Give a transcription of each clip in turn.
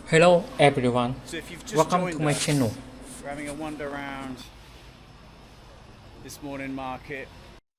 Hello everyone, So if you've just welcome to joined my us, channel. we're having a wander around this morning market.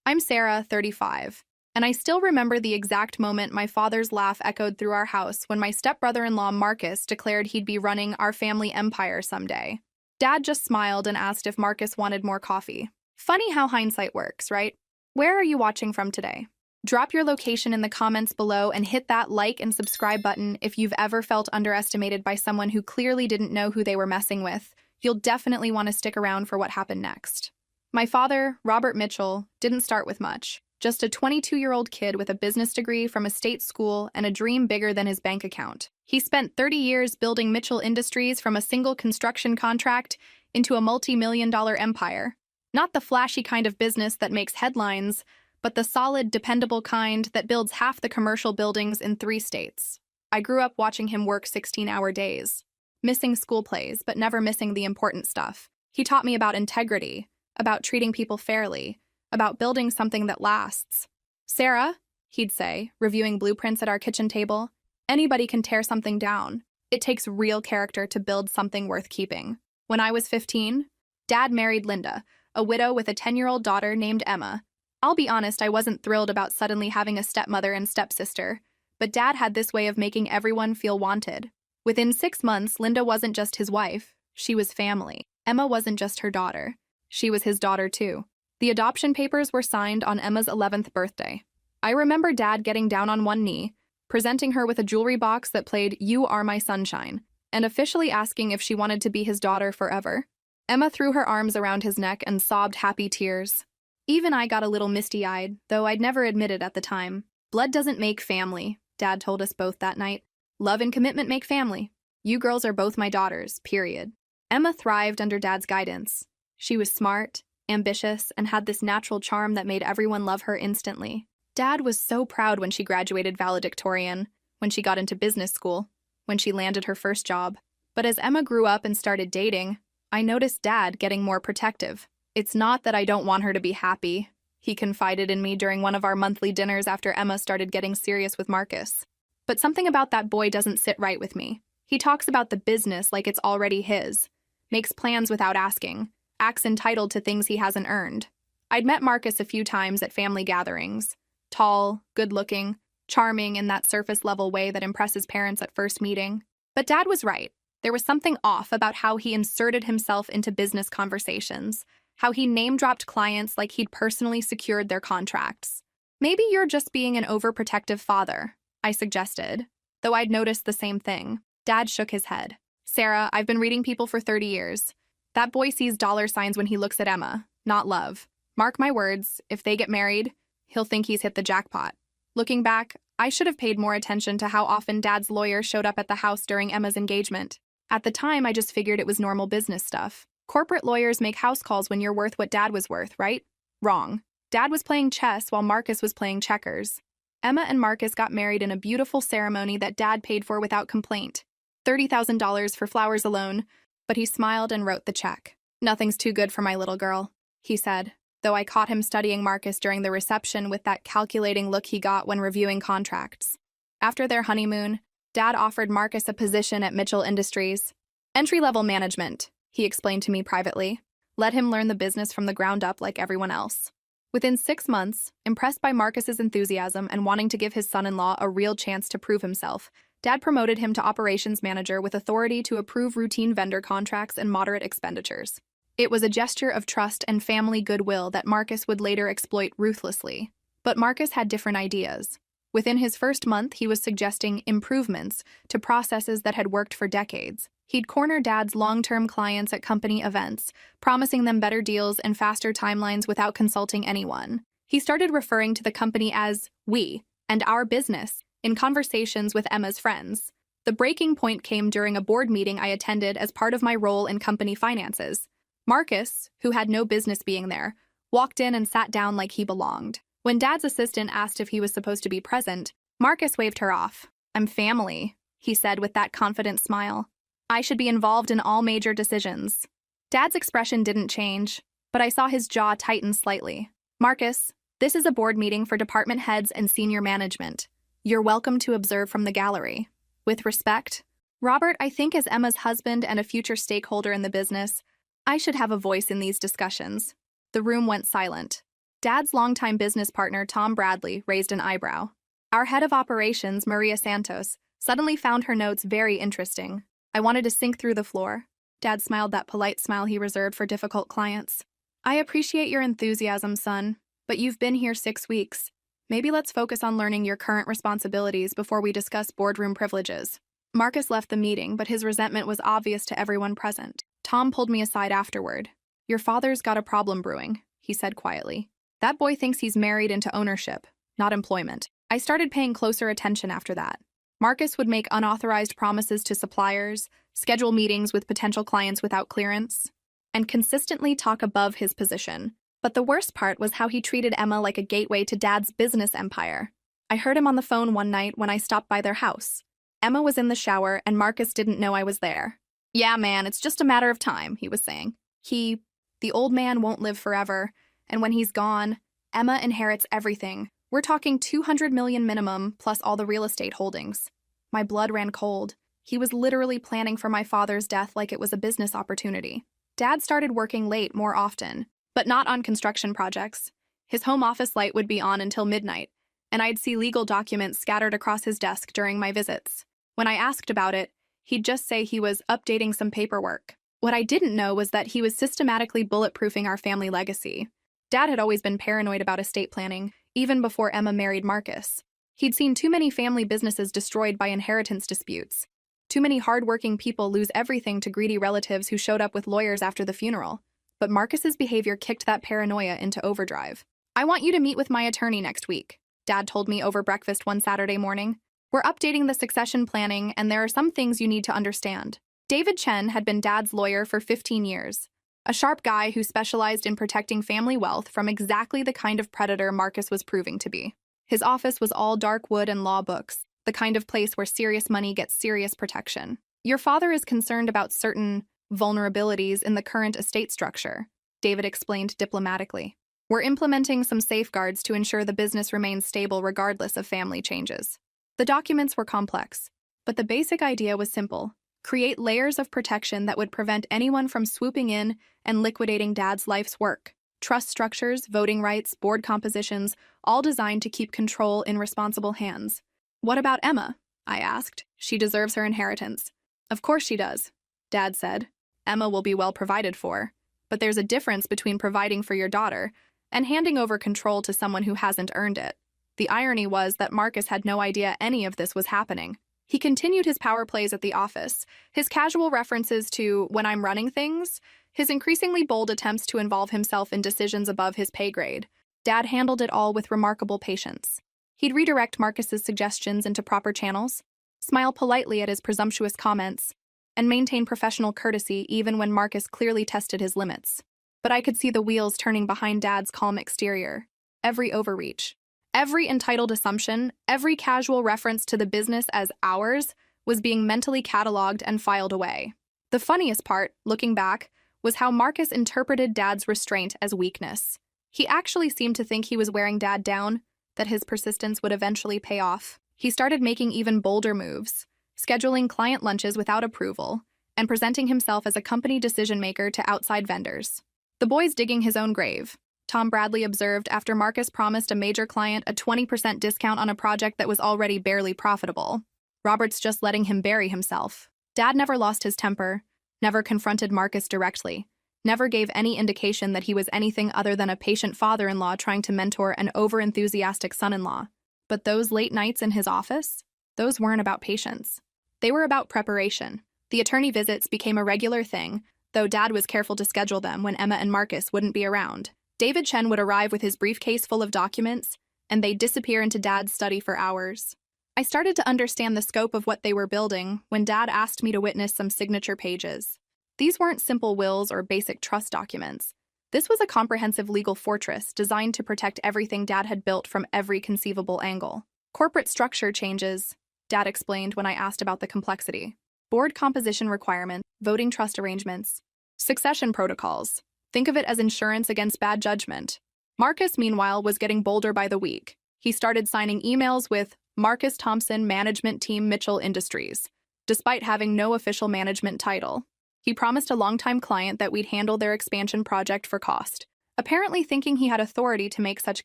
I'm Sarah, 35, and I still remember the exact moment my father's laugh echoed through our house when my stepbrother-in-law Marcus declared he'd be running our family empire someday. Dad just smiled and asked if Marcus wanted more coffee. Funny how hindsight works, right? Where are you watching from today? Drop your location in the comments below and hit that like and subscribe button if you've ever felt underestimated by someone who clearly didn't know who they were messing with. You'll definitely want to stick around for what happened next. My father, Robert Mitchell, didn't start with much. Just a 22-year-old kid with a business degree from a state school and a dream bigger than his bank account. He spent 30 years building Mitchell Industries from a single construction contract into a multi-million-dollar empire. Not the flashy kind of business that makes headlines, but the solid, dependable kind that builds half the commercial buildings in 3 states. I grew up watching him work 16-hour days, missing school plays, but never missing the important stuff. He taught me about integrity, about treating people fairly, about building something that lasts. "Sarah," he'd say, reviewing blueprints at our kitchen table, "anybody can tear something down. It takes real character to build something worth keeping." When I was 15, Dad married Linda, a widow with a 10-year-old daughter named Emma. I'll be honest, I wasn't thrilled about suddenly having a stepmother and stepsister, but Dad had this way of making everyone feel wanted. Within 6 months, Linda wasn't just his wife, she was family. Emma wasn't just her daughter, she was his daughter too. The adoption papers were signed on Emma's 11th birthday. I remember Dad getting down on one knee, presenting her with a jewelry box that played "You Are My Sunshine," and officially asking if she wanted to be his daughter forever. Emma threw her arms around his neck and sobbed happy tears. Even I got a little misty-eyed, though I'd never admit it at the time. Blood doesn't make family, Dad told us both that night. Love and commitment make family. You girls are both my daughters, period. Emma thrived under Dad's guidance. She was smart, ambitious, and had this natural charm that made everyone love her instantly. Dad was so proud when she graduated valedictorian, when she got into business school, when she landed her first job. But as Emma grew up and started dating, I noticed Dad getting more protective. "It's not that I don't want her to be happy," he confided in me during one of our monthly dinners after Emma started getting serious with Marcus. "But something about that boy doesn't sit right with me. He talks about the business like it's already his, makes plans without asking, acts entitled to things he hasn't earned." I'd met Marcus a few times at family gatherings. Tall, good-looking, charming in that surface-level way that impresses parents at first meeting. But Dad was right. There was something off about how he inserted himself into business conversations, how he name-dropped clients like he'd personally secured their contracts. "Maybe you're just being an overprotective father," I suggested, though I'd noticed the same thing. Dad shook his head. "Sarah, I've been reading people for 30 years. That boy sees dollar signs when he looks at Emma, not love. Mark my words, if they get married, he'll think he's hit the jackpot." Looking back, I should have paid more attention to how often Dad's lawyer showed up at the house during Emma's engagement. At the time, I just figured it was normal business stuff. Corporate lawyers make house calls when you're worth what Dad was worth, right? Wrong. Dad was playing chess while Marcus was playing checkers. Emma and Marcus got married in a beautiful ceremony that Dad paid for without complaint. $30,000 for flowers alone, but he smiled and wrote the check. "Nothing's too good for my little girl," he said, though I caught him studying Marcus during the reception with that calculating look he got when reviewing contracts. After their honeymoon, Dad offered Marcus a position at Mitchell Industries. "Entry-level management," he explained to me privately. "Let him learn the business from the ground up like everyone else." Within 6 months, impressed by Marcus's enthusiasm and wanting to give his son-in-law a real chance to prove himself, Dad promoted him to operations manager with authority to approve routine vendor contracts and moderate expenditures. It was a gesture of trust and family goodwill that Marcus would later exploit ruthlessly. But Marcus had different ideas. Within his first month, he was suggesting improvements to processes that had worked for decades. He'd corner Dad's long-term clients at company events, promising them better deals and faster timelines without consulting anyone. He started referring to the company as "we" and "our business" in conversations with Emma's friends. The breaking point came during a board meeting I attended as part of my role in company finances. Marcus, who had no business being there, walked in and sat down like he belonged. When Dad's assistant asked if he was supposed to be present, Marcus waved her off. "I'm family," he said with that confident smile. "I should be involved in all major decisions." Dad's expression didn't change, but I saw his jaw tighten slightly. "Marcus, this is a board meeting for department heads and senior management. You're welcome to observe from the gallery. With respect, Robert, I think as Emma's husband and a future stakeholder in the business, I should have a voice in these discussions. The room went silent. Dad's longtime business partner, Tom Bradley, raised an eyebrow. Our head of operations, Maria Santos, suddenly found her notes very interesting. I wanted to sink through the floor. Dad smiled that polite smile he reserved for difficult clients. I appreciate your enthusiasm, son, but you've been here 6 weeks. Maybe let's focus on learning your current responsibilities before we discuss boardroom privileges. Marcus left the meeting, but his resentment was obvious to everyone present. Tom pulled me aside afterward. Your father's got a problem brewing, he said quietly. That boy thinks he's married into ownership, not employment. I started paying closer attention after that. Marcus would make unauthorized promises to suppliers, schedule meetings with potential clients without clearance, and consistently talk above his position. But the worst part was how he treated Emma like a gateway to Dad's business empire. I heard him on the phone one night when I stopped by their house. Emma was in the shower and Marcus didn't know I was there. Yeah, man, it's just a matter of time, he was saying. The old man won't live forever, and when he's gone, Emma inherits everything. We're talking $200 million minimum, plus all the real estate holdings. My blood ran cold. He was literally planning for my father's death like it was a business opportunity. Dad started working late more often, but not on construction projects. His home office light would be on until midnight, and I'd see legal documents scattered across his desk during my visits. When I asked about it, he'd just say he was updating some paperwork. What I didn't know was that he was systematically bulletproofing our family legacy. Dad had always been paranoid about estate planning, even before Emma married Marcus. He'd seen too many family businesses destroyed by inheritance disputes. Too many hardworking people lose everything to greedy relatives who showed up with lawyers after the funeral. But Marcus's behavior kicked that paranoia into overdrive. I want you to meet with my attorney next week, Dad told me over breakfast one Saturday morning. We're updating the succession planning, and there are some things you need to understand. David Chen had been Dad's lawyer for 15 years. A sharp guy who specialized in protecting family wealth from exactly the kind of predator Marcus was proving to be. His office was all dark wood and law books, the kind of place where serious money gets serious protection. Your father is concerned about certain vulnerabilities in the current estate structure, David explained diplomatically. We're implementing some safeguards to ensure the business remains stable regardless of family changes. The documents were complex, but the basic idea was simple. Create layers of protection that would prevent anyone from swooping in and liquidating Dad's life's work. Trust structures, voting rights, board compositions, all designed to keep control in responsible hands. What about Emma? I asked. She deserves her inheritance. Of course she does, Dad said. Emma will be well provided for. But there's a difference between providing for your daughter and handing over control to someone who hasn't earned it. The irony was that Marcus had no idea any of this was happening. He continued his power plays at the office, his casual references to when I'm running things, his increasingly bold attempts to involve himself in decisions above his pay grade. Dad handled it all with remarkable patience. He'd redirect Marcus's suggestions into proper channels, smile politely at his presumptuous comments, and maintain professional courtesy even when Marcus clearly tested his limits. But I could see the wheels turning behind Dad's calm exterior. Every overreach, every entitled assumption, every casual reference to the business as ours was being mentally cataloged and filed away. The funniest part, looking back, was how Marcus interpreted Dad's restraint as weakness. He actually seemed to think he was wearing Dad down, that his persistence would eventually pay off. He started making even bolder moves, scheduling client lunches without approval, and presenting himself as a company decision-maker to outside vendors. The boy's digging his own grave, Tom Bradley observed after Marcus promised a major client a 20% discount on a project that was already barely profitable. Robert's just letting him bury himself. Dad never lost his temper, never confronted Marcus directly, never gave any indication that he was anything other than a patient father-in-law trying to mentor an over-enthusiastic son-in-law. But those late nights in his office, those weren't about patience. They were about preparation. The attorney visits became a regular thing, though Dad was careful to schedule them when Emma and Marcus wouldn't be around. David Chen would arrive with his briefcase full of documents, and they'd disappear into Dad's study for hours. I started to understand the scope of what they were building when Dad asked me to witness some signature pages. These weren't simple wills or basic trust documents. This was a comprehensive legal fortress designed to protect everything Dad had built from every conceivable angle. Corporate structure changes, Dad explained when I asked about the complexity. Board composition requirements, voting trust arrangements, succession protocols. Think of it as insurance against bad judgment. Marcus, meanwhile, was getting bolder by the week. He started signing emails with Marcus Thompson Management Team Mitchell Industries, despite having no official management title. He promised a longtime client that we'd handle their expansion project for cost, apparently thinking he had authority to make such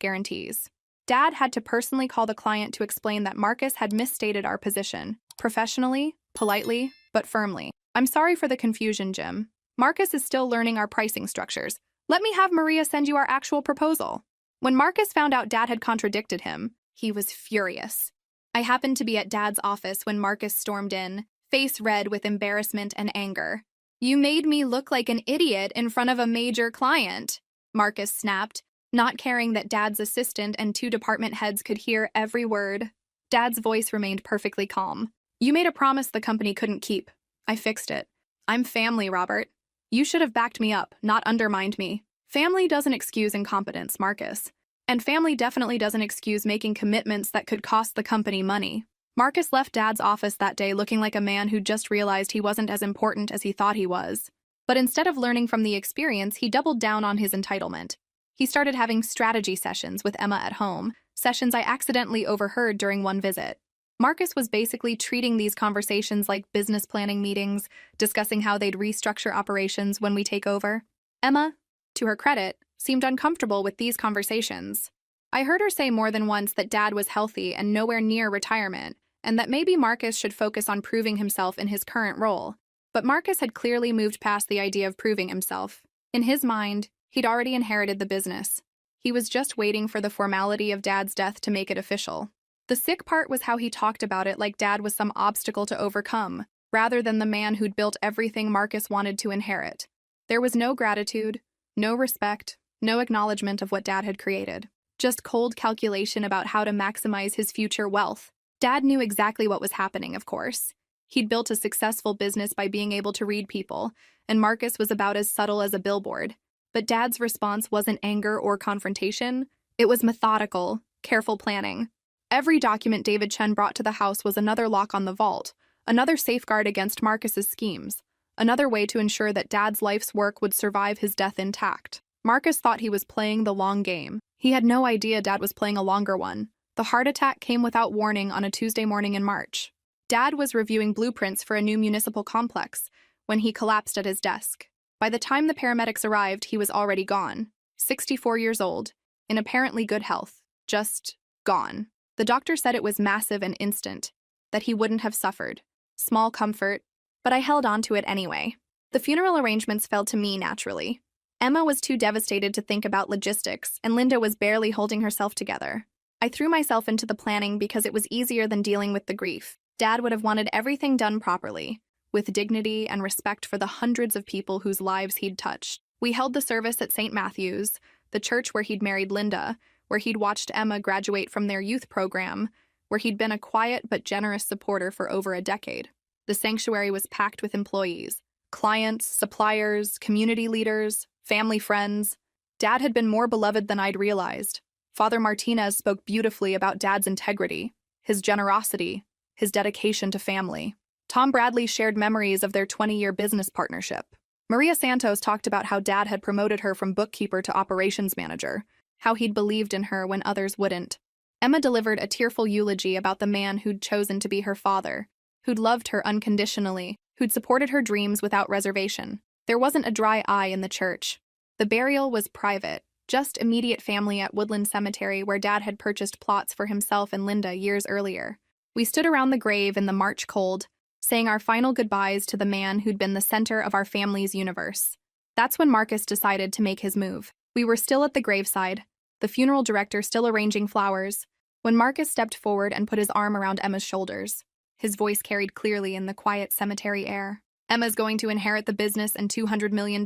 guarantees. Dad had to personally call the client to explain that Marcus had misstated our position, professionally, politely, but firmly. I'm sorry for the confusion, Jim. Marcus is still learning our pricing structures. Let me have Maria send you our actual proposal. When Marcus found out Dad had contradicted him, he was furious. I happened to be at Dad's office when Marcus stormed in, face red with embarrassment and anger. You made me look like an idiot in front of a major client, Marcus snapped, not caring that Dad's assistant and 2 department heads could hear every word. Dad's voice remained perfectly calm. You made a promise the company couldn't keep. I fixed it. I'm family, Robert. You should have backed me up, not undermined me. Family doesn't excuse incompetence, Marcus. And family definitely doesn't excuse making commitments that could cost the company money. Marcus left Dad's office that day looking like a man who just realized he wasn't as important as he thought he was. But instead of learning from the experience, he doubled down on his entitlement. He started having strategy sessions with Emma at home, sessions I accidentally overheard during one visit. Marcus was basically treating these conversations like business planning meetings, discussing how they'd restructure operations when we take over. Emma, to her credit, seemed uncomfortable with these conversations. I heard her say more than once that Dad was healthy and nowhere near retirement, and that maybe Marcus should focus on proving himself in his current role. But Marcus had clearly moved past the idea of proving himself. In his mind, he'd already inherited the business. He was just waiting for the formality of Dad's death to make it official. The sick part was how he talked about it like Dad was some obstacle to overcome, rather than the man who'd built everything Marcus wanted to inherit. There was no gratitude, no respect, no acknowledgement of what Dad had created. Just cold calculation about how to maximize his future wealth. Dad knew exactly what was happening, of course. He'd built a successful business by being able to read people, and Marcus was about as subtle as a billboard. But Dad's response wasn't anger or confrontation. It was methodical, careful planning. Every document David Chen brought to the house was another lock on the vault, another safeguard against Marcus's schemes, another way to ensure that Dad's life's work would survive his death intact. Marcus thought he was playing the long game. He had no idea Dad was playing a longer one. The heart attack came without warning on a Tuesday morning in March. Dad was reviewing blueprints for a new municipal complex when he collapsed at his desk. By the time the paramedics arrived, he was already gone. 64 years old, in apparently good health. Just gone. The doctor said it was massive and instant, that he wouldn't have suffered. Small comfort, but I held on to it anyway. The funeral arrangements fell to me naturally. Emma was too devastated to think about logistics, and Linda was barely holding herself together. I threw myself into the planning because it was easier than dealing with the grief. Dad would have wanted everything done properly, with dignity and respect for the hundreds of people whose lives he'd touched. We held the service at St. Matthew's, the church where he'd married Linda, where he'd watched Emma graduate from their youth program, where he'd been a quiet but generous supporter for over a decade. The sanctuary was packed with employees, clients, suppliers, community leaders, family friends. Dad had been more beloved than I'd realized. Father Martinez spoke beautifully about Dad's integrity, his generosity, his dedication to family. Tom Bradley shared memories of their 20-year business partnership. Maria Santos talked about how Dad had promoted her from bookkeeper to operations manager, how he'd believed in her when others wouldn't. Emma delivered a tearful eulogy about the man who'd chosen to be her father, who'd loved her unconditionally, who'd supported her dreams without reservation. There wasn't a dry eye in the church. The burial was private, just immediate family at Woodland Cemetery where Dad had purchased plots for himself and Linda years earlier. We stood around the grave in the March cold, saying our final goodbyes to the man who'd been the center of our family's universe. That's when Marcus decided to make his move. We were still at the graveside, the funeral director still arranging flowers, when Marcus stepped forward and put his arm around Emma's shoulders. His voice carried clearly in the quiet cemetery air. Emma's going to inherit the business and $200 million,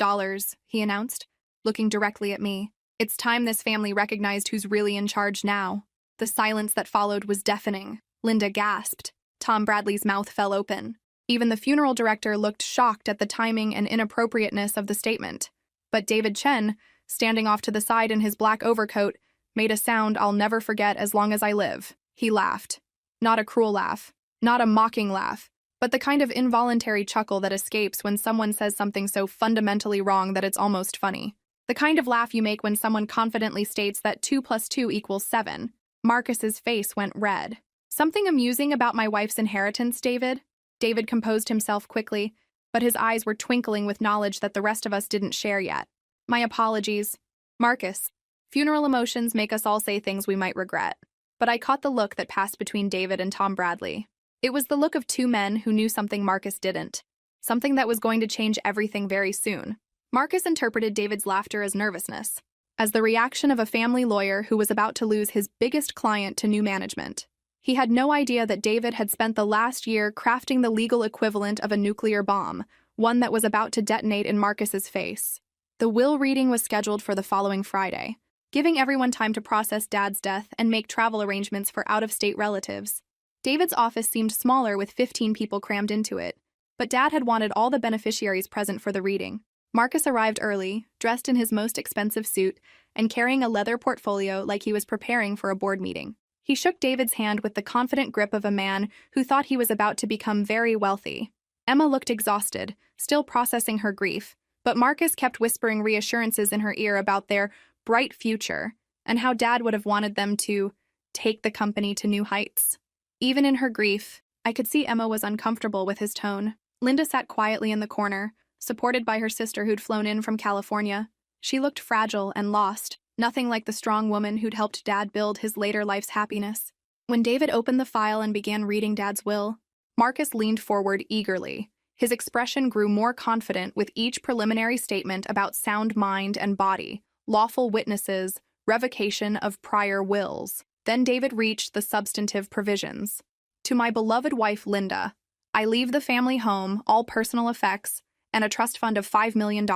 he announced, looking directly at me. It's time this family recognized who's really in charge now. The silence that followed was deafening. Linda gasped. Tom Bradley's mouth fell open. Even the funeral director looked shocked at the timing and inappropriateness of the statement. But David Chen, standing off to the side in his black overcoat, made a sound I'll never forget as long as I live. He laughed. Not a cruel laugh, not a mocking laugh, but the kind of involuntary chuckle that escapes when someone says something so fundamentally wrong that it's almost funny. The kind of laugh you make when someone confidently states that 2 + 2 = 7. Marcus's face went red. Something amusing about my wife's inheritance, David? David composed himself quickly, but his eyes were twinkling with knowledge that the rest of us didn't share yet. My apologies. Marcus, funeral emotions make us all say things we might regret. But I caught the look that passed between David and Tom Bradley. It was the look of two men who knew something Marcus didn't. Something that was going to change everything very soon. Marcus interpreted David's laughter as nervousness, as the reaction of a family lawyer who was about to lose his biggest client to new management. He had no idea that David had spent the last year crafting the legal equivalent of a nuclear bomb, one that was about to detonate in Marcus's face. The will reading was scheduled for the following Friday, giving everyone time to process Dad's death and make travel arrangements for out-of-state relatives. David's office seemed smaller with 15 people crammed into it, but Dad had wanted all the beneficiaries present for the reading. Marcus arrived early, dressed in his most expensive suit, and carrying a leather portfolio like he was preparing for a board meeting. He shook David's hand with the confident grip of a man who thought he was about to become very wealthy. Emma looked exhausted, still processing her grief, but Marcus kept whispering reassurances in her ear about their bright future and how Dad would have wanted them to take the company to new heights. Even in her grief, I could see Emma was uncomfortable with his tone. Linda sat quietly in the corner, supported by her sister who'd flown in from California. She looked fragile and lost, nothing like the strong woman who'd helped Dad build his later life's happiness. When David opened the file and began reading Dad's will, Marcus leaned forward eagerly. His expression grew more confident with each preliminary statement about sound mind and body, lawful witnesses, revocation of prior wills. Then David reached the substantive provisions. To my beloved wife, Linda, I leave the family home, all personal effects, and a trust fund of $5 million,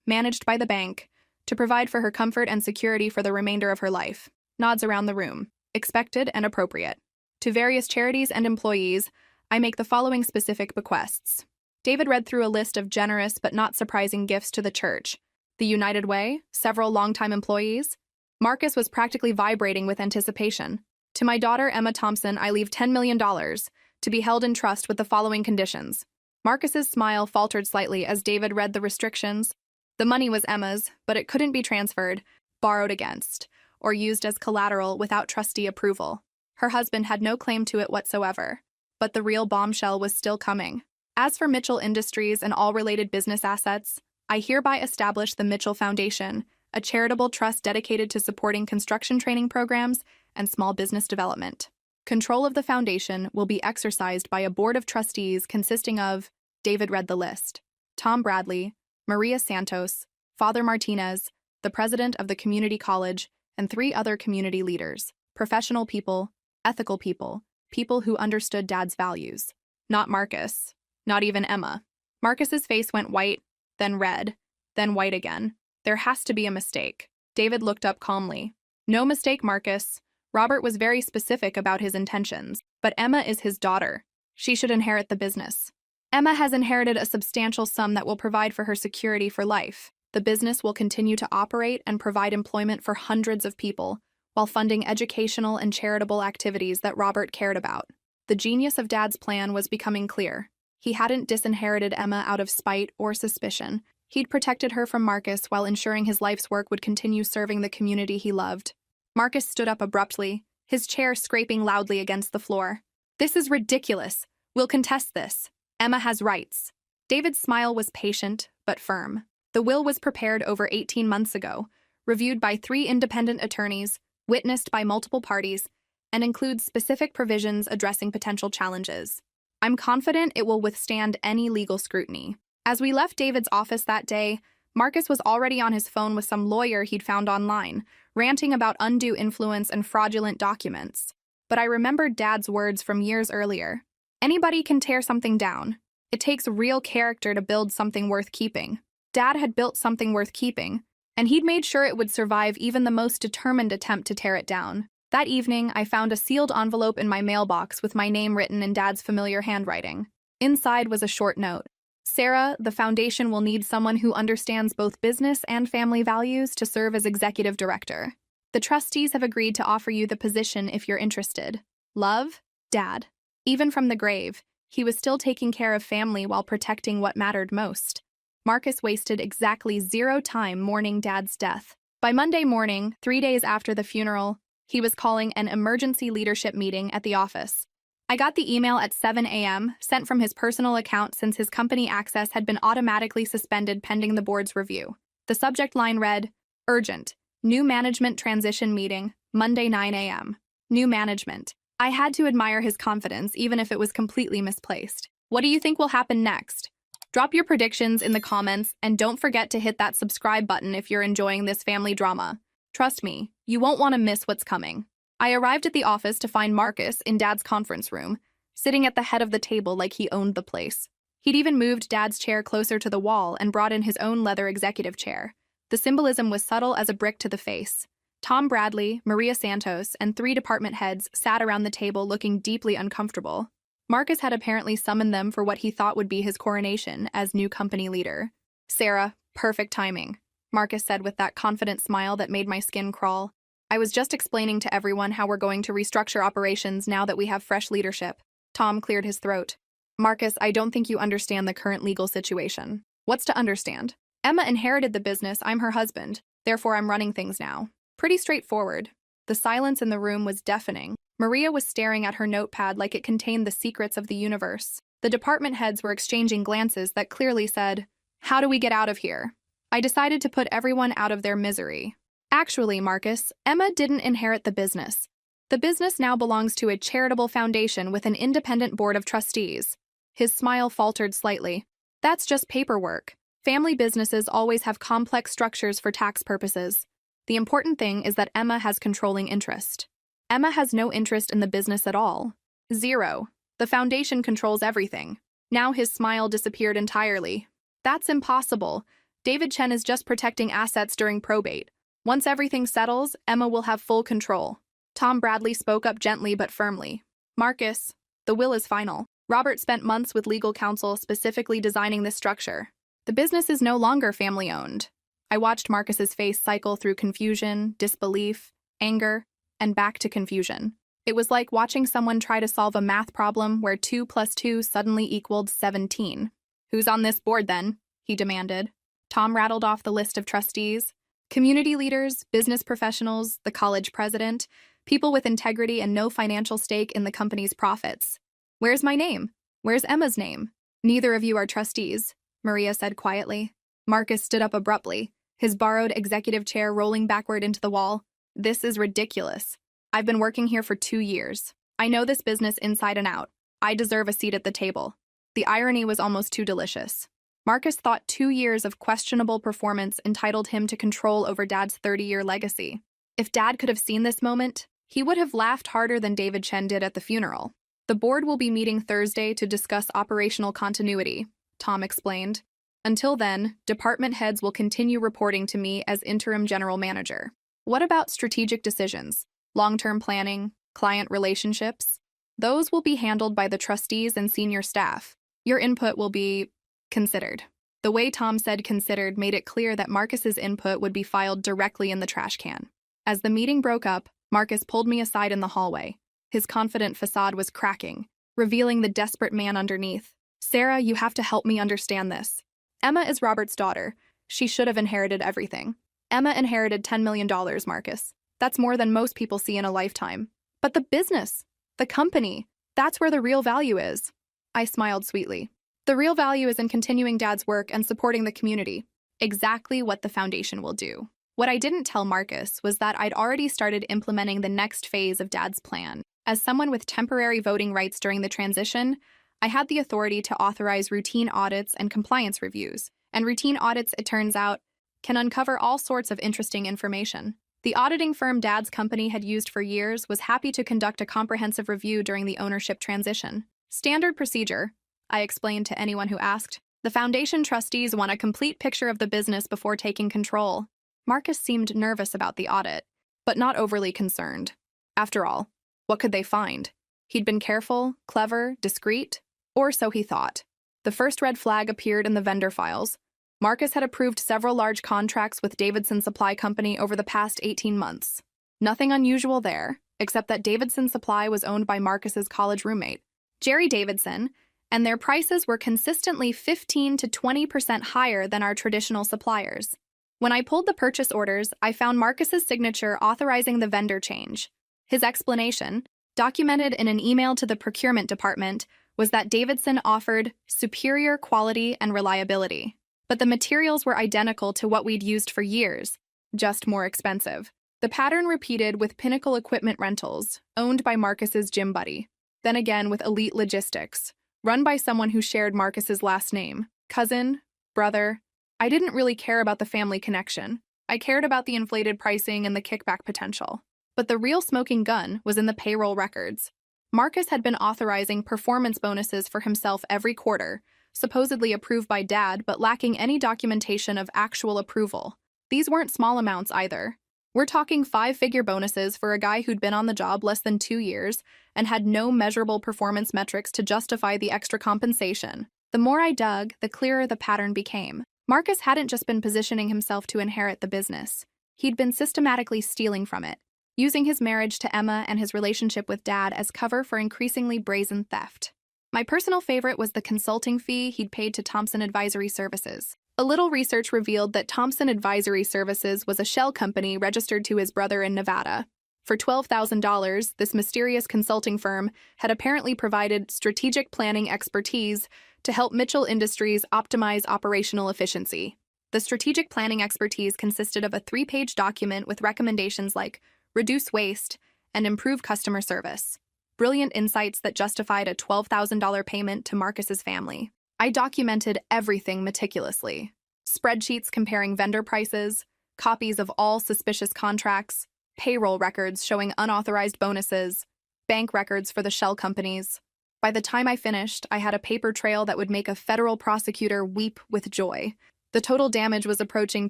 managed by the bank, to provide for her comfort and security for the remainder of her life. Nods around the room. Expected and appropriate. To various charities and employees, I make the following specific bequests. David read through a list of generous but not surprising gifts to the church. The United Way, several longtime employees. Marcus was practically vibrating with anticipation. To my daughter, Emma Thompson, I leave $10 million to be held in trust with the following conditions. Marcus's smile faltered slightly as David read the restrictions. The money was Emma's, but it couldn't be transferred, borrowed against, or used as collateral without trustee approval. Her husband had no claim to it whatsoever, but the real bombshell was still coming. As for Mitchell Industries and all related business assets, I hereby establish the Mitchell Foundation, a charitable trust dedicated to supporting construction training programs and small business development. Control of the foundation will be exercised by a board of trustees consisting of, David read the list, Tom Bradley, Maria Santos, Father Martinez, the president of the community college, and 3 other community leaders, professional people, ethical people, people who understood Dad's values. Not Marcus, not even Emma. Marcus's face went white, then red, then white again. There has to be a mistake. David looked up calmly. No mistake, Marcus. Robert was very specific about his intentions, but Emma is his daughter. She should inherit the business. Emma has inherited a substantial sum that will provide for her security for life. The business will continue to operate and provide employment for hundreds of people, while funding educational and charitable activities that Robert cared about. The genius of Dad's plan was becoming clear. He hadn't disinherited Emma out of spite or suspicion. He'd protected her from Marcus while ensuring his life's work would continue serving the community he loved. Marcus stood up abruptly, his chair scraping loudly against the floor. This is ridiculous. We'll contest this. Emma has rights. David's smile was patient, but firm. The will was prepared over 18 months ago, reviewed by 3 independent attorneys, witnessed by multiple parties, and includes specific provisions addressing potential challenges. I'm confident it will withstand any legal scrutiny. As we left David's office that day, Marcus was already on his phone with some lawyer he'd found online, ranting about undue influence and fraudulent documents. But I remembered Dad's words from years earlier. Anybody can tear something down. It takes real character to build something worth keeping. Dad had built something worth keeping, and he'd made sure it would survive even the most determined attempt to tear it down. That evening, I found a sealed envelope in my mailbox with my name written in Dad's familiar handwriting. Inside was a short note. Sarah, the foundation will need someone who understands both business and family values to serve as executive director. The trustees have agreed to offer you the position if you're interested. Love, Dad. Even from the grave, he was still taking care of family while protecting what mattered most. Marcus wasted exactly 0 time mourning Dad's death. By Monday morning, 3 days after the funeral, he was calling an emergency leadership meeting at the office. I got the email at 7 a.m., sent from his personal account since his company access had been automatically suspended pending the board's review. The subject line read, Urgent. New management transition meeting, Monday 9 a.m. New management. I had to admire his confidence, even if it was completely misplaced. What do you think will happen next? Drop your predictions in the comments, and don't forget to hit that subscribe button if you're enjoying this family drama. Trust me, you won't want to miss what's coming. I arrived at the office to find Marcus in Dad's conference room, sitting at the head of the table like he owned the place. He'd even moved Dad's chair closer to the wall and brought in his own leather executive chair. The symbolism was subtle as a brick to the face. Tom Bradley, Maria Santos, and 3 department heads sat around the table looking deeply uncomfortable. Marcus had apparently summoned them for what he thought would be his coronation as new company leader. Sarah, perfect timing, Marcus said with that confident smile that made my skin crawl. I was just explaining to everyone how we're going to restructure operations now that we have fresh leadership. Tom cleared his throat. Marcus, I don't think you understand the current legal situation. What's to understand? Emma inherited the business, I'm her husband, therefore I'm running things now. Pretty straightforward. The silence in the room was deafening. Maria was staring at her notepad like it contained the secrets of the universe. The department heads were exchanging glances that clearly said, How do we get out of here? I decided to put everyone out of their misery. Actually, Marcus, Emma didn't inherit the business. The business now belongs to a charitable foundation with an independent board of trustees. His smile faltered slightly. That's just paperwork. Family businesses always have complex structures for tax purposes. The important thing is that Emma has controlling interest. Emma has no interest in the business at all. Zero. The foundation controls everything. Now his smile disappeared entirely. That's impossible. David Chen is just protecting assets during probate. Once everything settles, Emma will have full control. Tom Bradley spoke up gently but firmly. Marcus, the will is final. Robert spent months with legal counsel specifically designing this structure. The business is no longer family-owned. I watched Marcus's face cycle through confusion, disbelief, anger, and back to confusion. It was like watching someone try to solve a math problem where 2 + 2 suddenly equaled 17. Who's on this board then? He demanded. Tom rattled off the list of trustees. Community leaders, business professionals, the college president, people with integrity and no financial stake in the company's profits. Where's my name? Where's Emma's name? Neither of you are trustees, Maria said quietly. Marcus stood up abruptly, his borrowed executive chair rolling backward into the wall. This is ridiculous. I've been working here for 2 years. I know this business inside and out. I deserve a seat at the table. The irony was almost too delicious. Marcus thought 2 years of questionable performance entitled him to control over Dad's 30-year legacy. If Dad could have seen this moment, he would have laughed harder than David Chen did at the funeral. The board will be meeting Thursday to discuss operational continuity, Tom explained. Until then, department heads will continue reporting to me as interim general manager. What about strategic decisions, long-term planning, client relationships? Those will be handled by the trustees and senior staff. Your input will be considered. The way Tom said considered made it clear that Marcus's input would be filed directly in the trash can. As the meeting broke up, Marcus pulled me aside in the hallway. His confident facade was cracking, revealing the desperate man underneath. Sarah, you have to help me understand this. Emma is Robert's daughter. She should have inherited everything. Emma inherited $10 million, Marcus. That's more than most people see in a lifetime. But the business, the company, that's where the real value is. I smiled sweetly. The real value is in continuing Dad's work and supporting the community. Exactly what the foundation will do. What I didn't tell Marcus was that I'd already started implementing the next phase of Dad's plan. As someone with temporary voting rights during the transition, I had the authority to authorize routine audits and compliance reviews. And routine audits, it turns out, can uncover all sorts of interesting information. The auditing firm Dad's company had used for years was happy to conduct a comprehensive review during the ownership transition. Standard procedure, I explained to anyone who asked. The foundation trustees want a complete picture of the business before taking control. Marcus seemed nervous about the audit, but not overly concerned. After all, what could they find? He'd been careful, clever, discreet, or so he thought. The first red flag appeared in the vendor files. Marcus had approved several large contracts with Davidson Supply Company over the past 18 months. Nothing unusual there, except that Davidson Supply was owned by Marcus's college roommate, Jerry Davidson, and their prices were consistently 15 to 20% higher than our traditional suppliers. When I pulled the purchase orders, I found Marcus's signature authorizing the vendor change. His explanation, Documented in an email to the procurement department was that Davidson offered superior quality and reliability, but the materials were identical to what we'd used for years, just more expensive. The pattern repeated with Pinnacle Equipment Rentals, owned by Marcus's gym buddy, then again with Elite Logistics, run by someone who shared Marcus's last name. Cousin, brother. I didn't really care about the family connection. I cared about the inflated pricing and the kickback potential. But the real smoking gun was in the payroll records. Marcus had been authorizing performance bonuses for himself every quarter, supposedly approved by Dad, but lacking any documentation of actual approval. These weren't small amounts either. We're talking 5-figure bonuses for a guy who'd been on the job less than 2 years and had no measurable performance metrics to justify the extra compensation. The more I dug, the clearer the pattern became. Marcus hadn't just been positioning himself to inherit the business. He'd been systematically stealing from it, using his marriage to Emma and his relationship with Dad as cover for increasingly brazen theft. My personal favorite was the consulting fee he'd paid to Thompson Advisory Services. A little research revealed that Thompson Advisory Services was a shell company registered to his brother in Nevada. For $12,000, this mysterious consulting firm had apparently provided strategic planning expertise to help Mitchell Industries optimize operational efficiency. The strategic planning expertise consisted of a 3-page document with recommendations like reduce waste and improve customer service. Brilliant insights that justified a $12,000 payment to Marcus's family. I documented everything meticulously. Spreadsheets comparing vendor prices, copies of all suspicious contracts, payroll records showing unauthorized bonuses, bank records for the shell companies. By the time I finished, I had a paper trail that would make a federal prosecutor weep with joy. The total damage was approaching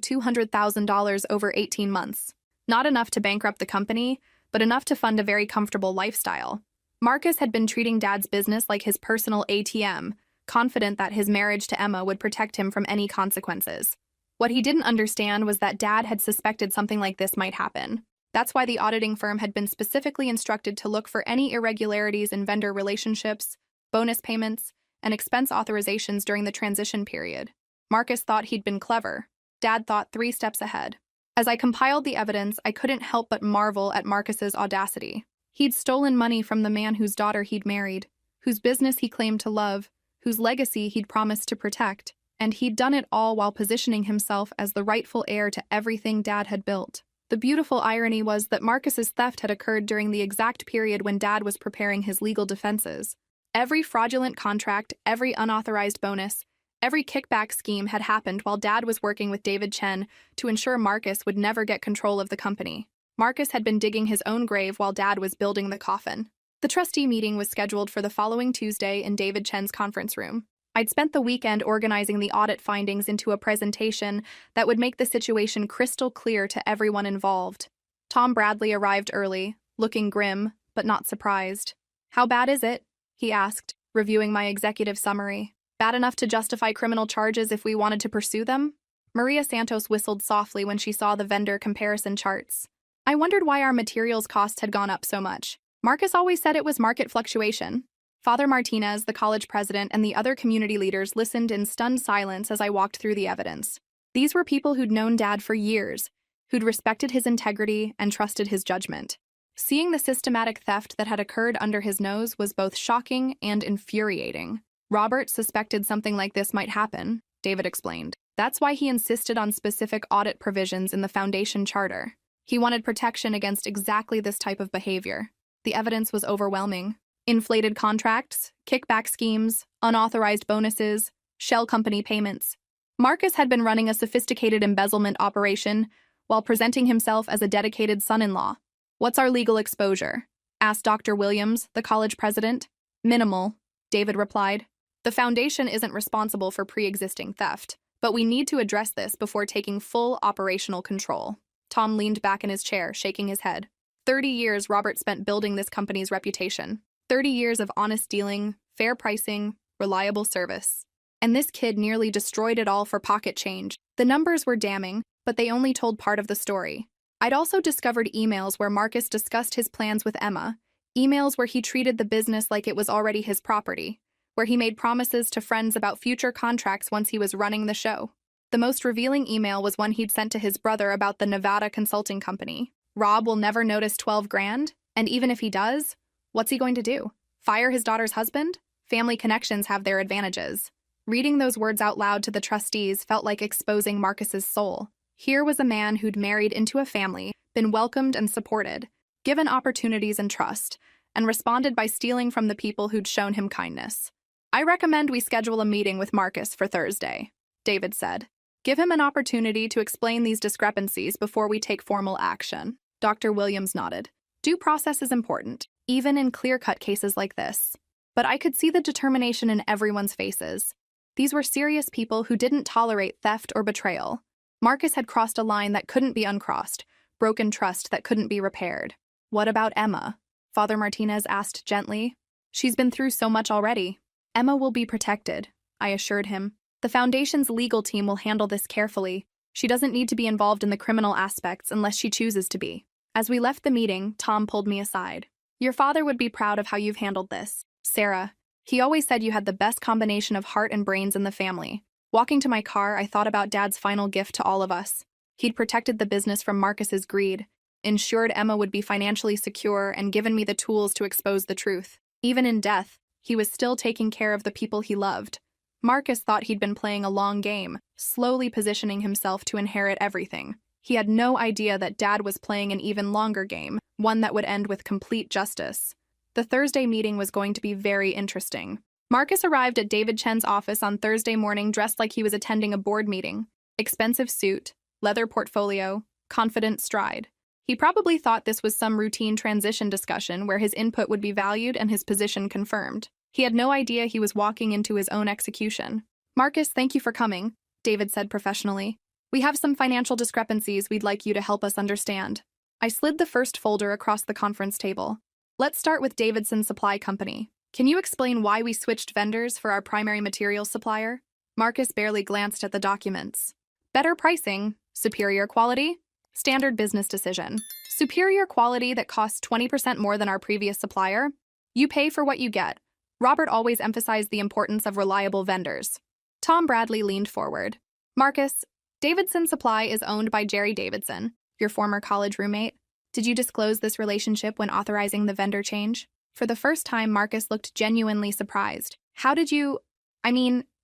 $200,000 over 18 months. Not enough to bankrupt the company, but enough to fund a very comfortable lifestyle. Marcus had been treating Dad's business like his personal ATM, confident that his marriage to Emma would protect him from any consequences. What he didn't understand was that Dad had suspected something like this might happen. That's why the auditing firm had been specifically instructed to look for any irregularities in vendor relationships, bonus payments, and expense authorizations during the transition period. Marcus thought he'd been clever. Dad thought 3 steps ahead. As I compiled the evidence, I couldn't help but marvel at Marcus's audacity. He'd stolen money from the man whose daughter he'd married, whose business he claimed to love, whose legacy he'd promised to protect, and he'd done it all while positioning himself as the rightful heir to everything Dad had built. The beautiful irony was that Marcus's theft had occurred during the exact period when Dad was preparing his legal defenses. Every fraudulent contract, every unauthorized bonus, every kickback scheme had happened while Dad was working with David Chen to ensure Marcus would never get control of the company. Marcus had been digging his own grave while Dad was building the coffin. The trustee meeting was scheduled for the following Tuesday in David Chen's conference room. I'd spent the weekend organizing the audit findings into a presentation that would make the situation crystal clear to everyone involved. Tom Bradley arrived early, looking grim, but not surprised. "How bad is it?" he asked, reviewing my executive summary. "Bad enough to justify criminal charges if we wanted to pursue them?" Maria Santos whistled softly when she saw the vendor comparison charts. I wondered why our materials costs had gone up so much. Marcus always said it was market fluctuation. Father Martinez, the college president, and the other community leaders listened in stunned silence as I walked through the evidence. These were people who'd known Dad for years, who'd respected his integrity and trusted his judgment. Seeing the systematic theft that had occurred under his nose was both shocking and infuriating. Robert suspected something like this might happen, David explained. That's why he insisted on specific audit provisions in the foundation charter. He wanted protection against exactly this type of behavior. The evidence was overwhelming. Inflated contracts, kickback schemes, unauthorized bonuses, shell company payments. Marcus had been running a sophisticated embezzlement operation while presenting himself as a dedicated son-in-law. "What's our legal exposure?" asked Dr. Williams, the college president. "Minimal," David replied. "The foundation isn't responsible for pre-existing theft, but we need to address this before taking full operational control." Tom leaned back in his chair, shaking his head. 30 years Robert spent building this company's reputation. 30 years of honest dealing, fair pricing, reliable service. And this kid nearly destroyed it all for pocket change. The numbers were damning, but they only told part of the story. I'd also discovered emails where Marcus discussed his plans with Emma, emails where he treated the business like it was already his property, where he made promises to friends about future contracts once he was running the show. The most revealing email was one he'd sent to his brother about the Nevada consulting company. "Rob will never notice 12 grand, and even if he does, What's he going to do? Fire his daughter's husband? Family connections have their advantages. Reading those words out loud to the trustees felt like exposing Marcus's soul. Here was a man who'd married into a family, been welcomed and supported, given opportunities and trust, and responded by stealing from the people who'd shown him kindness. I recommend we schedule a meeting with Marcus for Thursday, David said. Give him an opportunity to explain these discrepancies before we take formal action. Dr. Williams nodded. Due process is important, even in clear-cut cases like this. But I could see the determination in everyone's faces. These were serious people who didn't tolerate theft or betrayal. Marcus had crossed a line that couldn't be uncrossed, broken trust that couldn't be repaired. What about Emma? Father Martinez asked gently. She's been through so much already. Emma will be protected, I assured him. The Foundation's legal team will handle this carefully. She doesn't need to be involved in the criminal aspects unless she chooses to be. As we left the meeting, Tom pulled me aside. Your father would be proud of how you've handled this. Sarah, he always said you had the best combination of heart and brains in the family. Walking to my car, I thought about Dad's final gift to all of us. He'd protected the business from Marcus's greed, ensured Emma would be financially secure, and given me the tools to expose the truth. Even in death, he was still taking care of the people he loved. Marcus thought he'd been playing a long game, slowly positioning himself to inherit everything. He had no idea that Dad was playing an even longer game, one that would end with complete justice. The Thursday meeting was going to be very interesting. Marcus arrived at David Chen's office on Thursday morning dressed like he was attending a board meeting. Expensive suit, leather portfolio, confident stride. He probably thought this was some routine transition discussion where his input would be valued and his position confirmed. He had no idea he was walking into his own execution. Marcus, thank you for coming, David said professionally. We have some financial discrepancies we'd like you to help us understand. I slid the first folder across the conference table. Let's start with Davidson Supply Company. Can you explain why we switched vendors for our primary materials supplier? Marcus barely glanced at the documents. Better pricing, superior quality, standard business decision. Superior quality that costs 20% more than our previous supplier. You pay for what you get. Robert always emphasized the importance of reliable vendors. Tom Bradley leaned forward. Marcus, Davidson Supply is owned by Jerry Davidson, your former college roommate. Did you disclose this relationship when authorizing the vendor change? For the first time, Marcus looked genuinely surprised. How did you...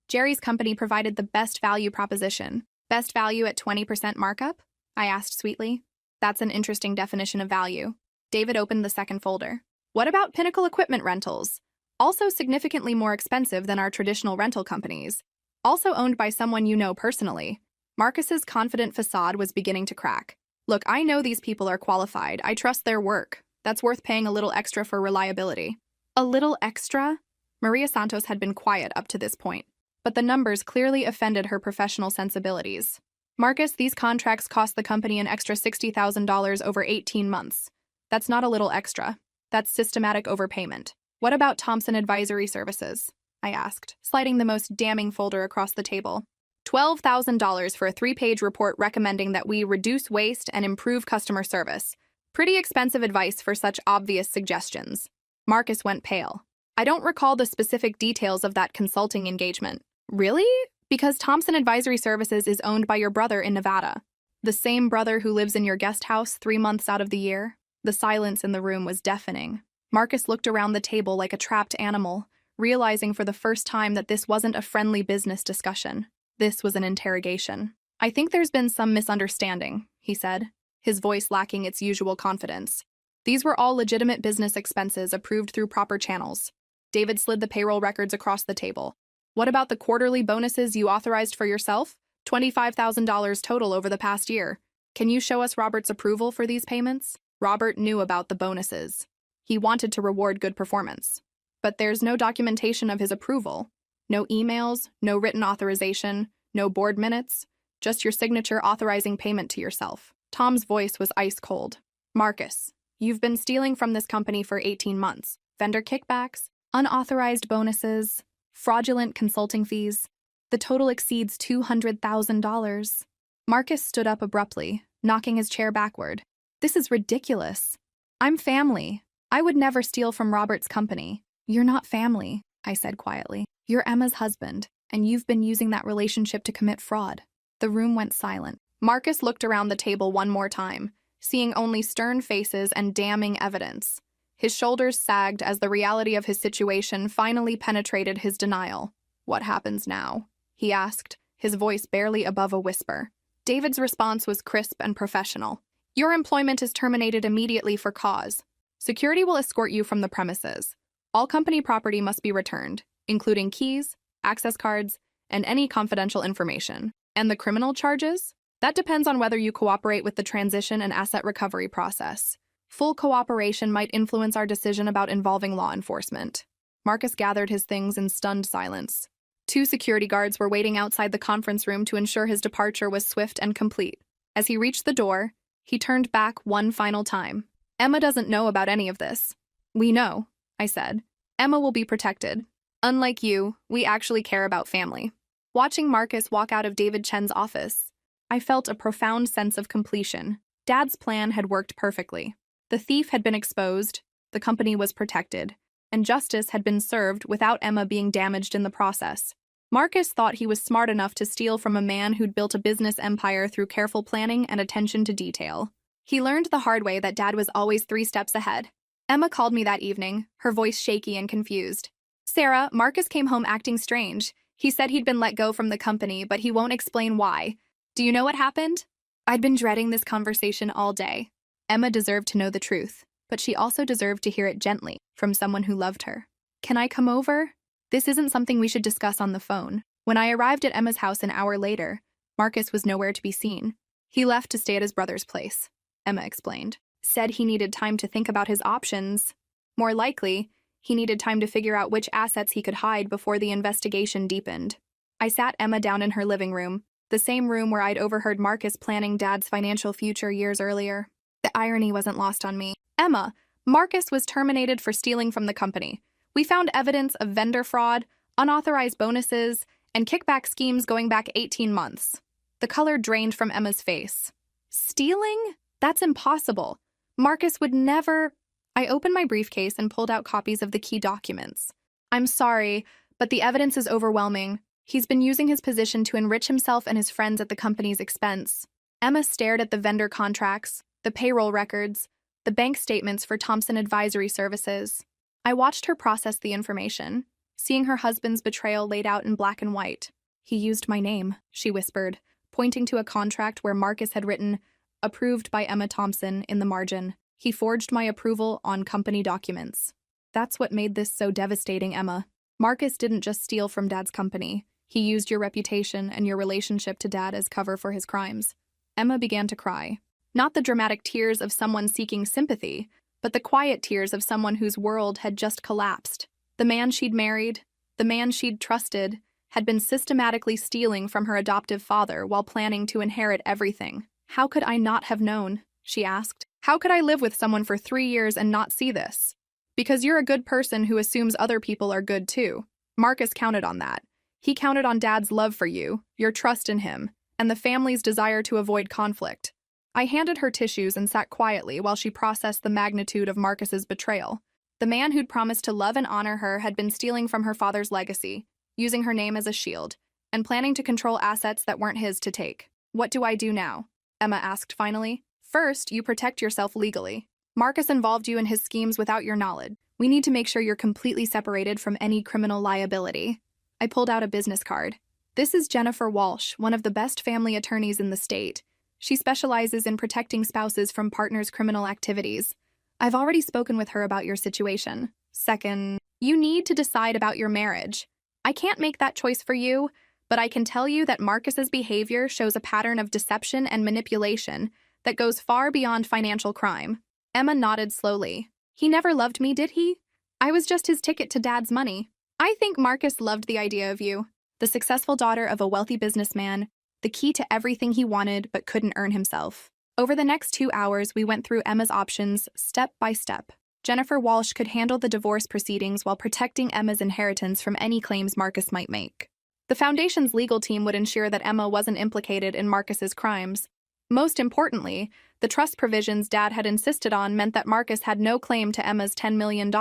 Jerry's company provided the best value proposition. Best value at 20% markup? I asked sweetly. That's an interesting definition of value. David opened the second folder. What about Pinnacle Equipment Rentals? Also significantly more expensive than our traditional rental companies. Also owned by someone you know personally. Marcus's confident facade was beginning to crack. Look, I know these people are qualified. I trust their work. That's worth paying a little extra for reliability. A little extra? Maria Santos had been quiet up to this point, but the numbers clearly offended her professional sensibilities. Marcus, these contracts cost the company an extra $60,000 over 18 months. That's not a little extra. That's systematic overpayment. What about Thompson Advisory Services? I asked, sliding the most damning folder across the table. $12,000 for a 3-page report recommending that we reduce waste and improve customer service. Pretty expensive advice for such obvious suggestions. Marcus went pale. I don't recall the specific details of that consulting engagement. Really? Because Thompson Advisory Services is owned by your brother in Nevada. The same brother who lives in your guest house 3 months out of the year? The silence in the room was deafening. Marcus looked around the table like a trapped animal, realizing for the first time that this wasn't a friendly business discussion. This was an interrogation. I think there's been some misunderstanding, he said, his voice lacking its usual confidence. These were all legitimate business expenses approved through proper channels. David slid the payroll records across the table. What about the quarterly bonuses you authorized for yourself? $25,000 total over the past year. Can you show us Robert's approval for these payments? Robert knew about the bonuses. He wanted to reward good performance. But there's no documentation of his approval. No emails, no written authorization, no board minutes, just your signature authorizing payment to yourself. Tom's voice was ice cold. Marcus, you've been stealing from this company for 18 months. Vendor kickbacks, unauthorized bonuses, fraudulent consulting fees. The total exceeds $200,000. Marcus stood up abruptly, knocking his chair backward. This is ridiculous. I'm family. I would never steal from Robert's company. You're not family, I said quietly. You're Emma's husband, and you've been using that relationship to commit fraud. The room went silent. Marcus looked around the table one more time, seeing only stern faces and damning evidence. His shoulders sagged as the reality of his situation finally penetrated his denial. "What happens now?" he asked, his voice barely above a whisper. David's response was crisp and professional. "Your employment is terminated immediately for cause. Security will escort you from the premises. All company property must be returned, including keys, access cards, and any confidential information. And the criminal charges? That depends on whether you cooperate with the transition and asset recovery process. Full cooperation might influence our decision about involving law enforcement." Marcus gathered his things in stunned silence. 2 security guards were waiting outside the conference room to ensure his departure was swift and complete. As he reached the door, he turned back one final time. "Emma doesn't know about any of this." "We know," I said. "Emma will be protected. Unlike you, we actually care about family." Watching Marcus walk out of David Chen's office, I felt a profound sense of completion. Dad's plan had worked perfectly. The thief had been exposed, the company was protected, and justice had been served without Emma being damaged in the process. Marcus thought he was smart enough to steal from a man who'd built a business empire through careful planning and attention to detail. He learned the hard way that Dad was always 3 steps ahead. Emma called me that evening, her voice shaky and confused. "Sarah, Marcus came home acting strange. He said he'd been let go from the company, but he won't explain why. Do you know what happened?" I'd been dreading this conversation all day. Emma deserved to know the truth, but she also deserved to hear it gently from someone who loved her. "Can I come over?" "This isn't something we should discuss on the phone." When I arrived at Emma's house an hour later, Marcus was nowhere to be seen. "He left to stay at his brother's place," Emma explained. "Said he needed time to think about his options. More likely, he needed time to figure out which assets he could hide before the investigation deepened." I sat Emma down in her living room, the same room where I'd overheard Marcus planning Dad's financial future years earlier. The irony wasn't lost on me. "Emma, Marcus was terminated for stealing from the company. We found evidence of vendor fraud, unauthorized bonuses, and kickback schemes going back 18 months. The color drained from Emma's face. "Stealing? That's impossible. Marcus would never—" I opened my briefcase and pulled out copies of the key documents. "I'm sorry, but the evidence is overwhelming. He's been using his position to enrich himself and his friends at the company's expense." Emma stared at the vendor contracts, the payroll records, the bank statements for Thompson Advisory Services. I watched her process the information, seeing her husband's betrayal laid out in black and white. "He used my name," she whispered, pointing to a contract where Marcus had written, "Approved by Emma Thompson," in the margin. "He forged my approval on company documents." "That's what made this so devastating, Emma. Marcus didn't just steal from Dad's company. He used your reputation and your relationship to Dad as cover for his crimes." Emma began to cry. Not the dramatic tears of someone seeking sympathy, but the quiet tears of someone whose world had just collapsed. The man she'd married, the man she'd trusted, had been systematically stealing from her adoptive father while planning to inherit everything. "How could I not have known?" she asked. "How could I live with someone for 3 years and not see this?" "Because you're a good person who assumes other people are good too." Marcus counted on that. He counted on Dad's love for you, your trust in him, and the family's desire to avoid conflict. I handed her tissues and sat quietly while she processed the magnitude of Marcus's betrayal. The man who'd promised to love and honor her had been stealing from her father's legacy, using her name as a shield, and planning to control assets that weren't his to take. "What do I do now?" Emma asked finally. "First, you protect yourself legally. Marcus involved you in his schemes without your knowledge. We need to make sure you're completely separated from any criminal liability." I pulled out a business card. "This is Jennifer Walsh, one of the best family attorneys in the state. She specializes in protecting spouses from partners' criminal activities. I've already spoken with her about your situation. Second, you need to decide about your marriage. I can't make that choice for you, but I can tell you that Marcus's behavior shows a pattern of deception and manipulation that goes far beyond financial crime." Emma nodded slowly. "He never loved me, did he? I was just his ticket to Dad's money." "I think Marcus loved the idea of you. The successful daughter of a wealthy businessman, the key to everything he wanted but couldn't earn himself." Over the next 2 hours, we went through Emma's options step by step. Jennifer Walsh could handle the divorce proceedings while protecting Emma's inheritance from any claims Marcus might make. The Foundation's legal team would ensure that Emma wasn't implicated in Marcus's crimes. Most importantly, the trust provisions Dad had insisted on meant that Marcus had no claim to Emma's $10 million.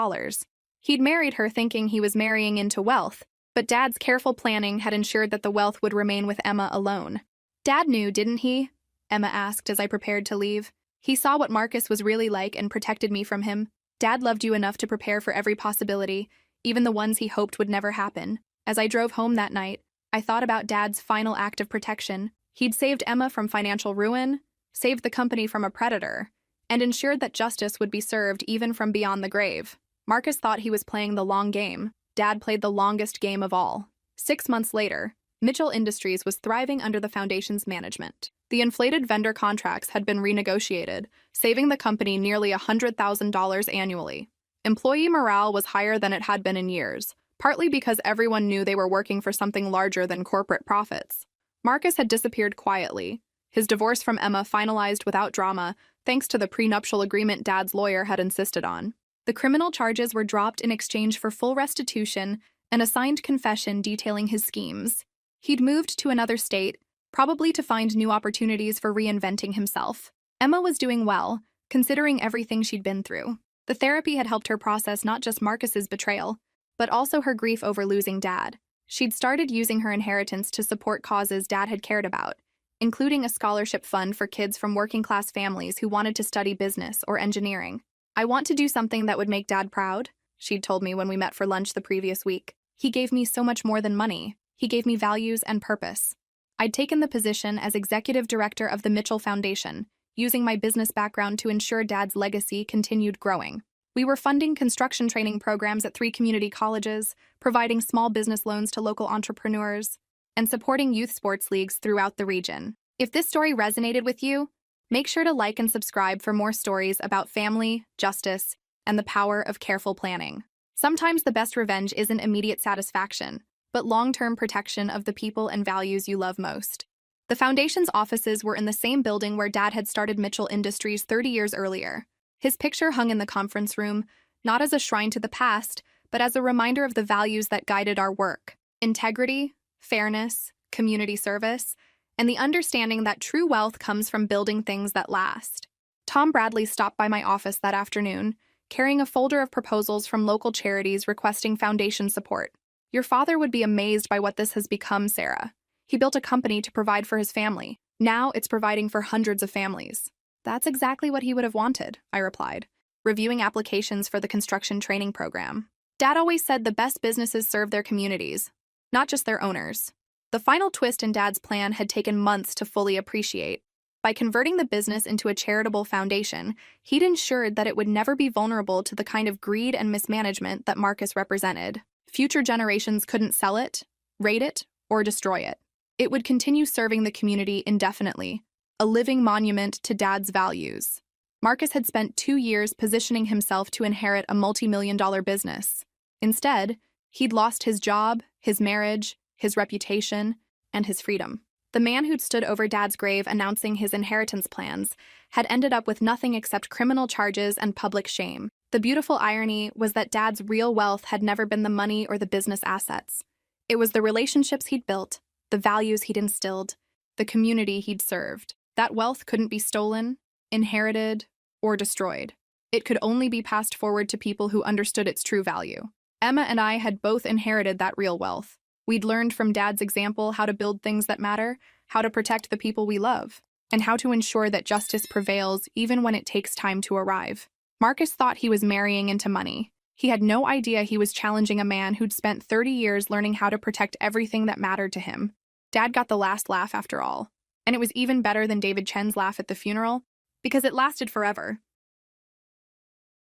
He'd married her thinking he was marrying into wealth, but Dad's careful planning had ensured that the wealth would remain with Emma alone. "Dad knew, didn't he?" Emma asked as I prepared to leave. "He saw what Marcus was really like and protected me from him." Dad loved you enough to prepare for every possibility, even the ones he hoped would never happen. As I drove home that night, I thought about Dad's final act of protection. He'd saved Emma from financial ruin, saved the company from a predator, and ensured that justice would be served even from beyond the grave. Marcus thought he was playing the long game. Dad played the longest game of all. 6 months later, Mitchell Industries was thriving under the foundation's management. The inflated vendor contracts had been renegotiated, saving the company nearly $100,000 annually. Employee morale was higher than it had been in years, partly because everyone knew they were working for something larger than corporate profits. Marcus had disappeared quietly, his divorce from Emma finalized without drama thanks to the prenuptial agreement Dad's lawyer had insisted on. The criminal charges were dropped in exchange for full restitution and a signed confession detailing his schemes. He'd moved to another state, probably to find new opportunities for reinventing himself. Emma was doing well, considering everything she'd been through. The therapy had helped her process not just Marcus's betrayal, but also her grief over losing Dad. She'd started using her inheritance to support causes Dad had cared about, including a scholarship fund for kids from working-class families who wanted to study business or engineering. "I want to do something that would make Dad proud," she'd told me when we met for lunch the previous week. "He gave me so much more than money. He gave me values and purpose." I'd taken the position as executive director of the Mitchell Foundation, using my business background to ensure Dad's legacy continued growing. We were funding construction training programs at 3 community colleges, providing small business loans to local entrepreneurs, and supporting youth sports leagues throughout the region. If this story resonated with you, make sure to like and subscribe for more stories about family, justice, and the power of careful planning. Sometimes the best revenge isn't immediate satisfaction, but long-term protection of the people and values you love most. The Foundation's offices were in the same building where Dad had started Mitchell Industries 30 years earlier. His picture hung in the conference room, not as a shrine to the past, but as a reminder of the values that guided our work: integrity, fairness, community service, and the understanding that true wealth comes from building things that last. Tom Bradley stopped by my office that afternoon, carrying a folder of proposals from local charities requesting foundation support. "Your father would be amazed by what this has become, Sarah. He built a company to provide for his family. Now it's providing for hundreds of families." "That's exactly what he would have wanted," I replied, reviewing applications for the construction training program. Dad always said the best businesses serve their communities, not just their owners. The final twist in Dad's plan had taken months to fully appreciate. By converting the business into a charitable foundation, he'd ensured that it would never be vulnerable to the kind of greed and mismanagement that Marcus represented. Future generations couldn't sell it, raid it, or destroy it. It would continue serving the community indefinitely, a living monument to Dad's values. Marcus had spent 2 years positioning himself to inherit a multi-million-dollar business. Instead, he'd lost his job, his marriage, his reputation, and his freedom. The man who'd stood over Dad's grave announcing his inheritance plans had ended up with nothing except criminal charges and public shame. The beautiful irony was that Dad's real wealth had never been the money or the business assets. It was the relationships he'd built, the values he'd instilled, the community he'd served. That wealth couldn't be stolen, inherited, or destroyed. It could only be passed forward to people who understood its true value. Emma and I had both inherited that real wealth. We'd learned from Dad's example how to build things that matter, how to protect the people we love, and how to ensure that justice prevails even when it takes time to arrive. Marcus thought he was marrying into money. He had no idea he was challenging a man who'd spent 30 years learning how to protect everything that mattered to him. Dad got the last laugh after all, and it was even better than David Chen's laugh at the funeral, because it lasted forever.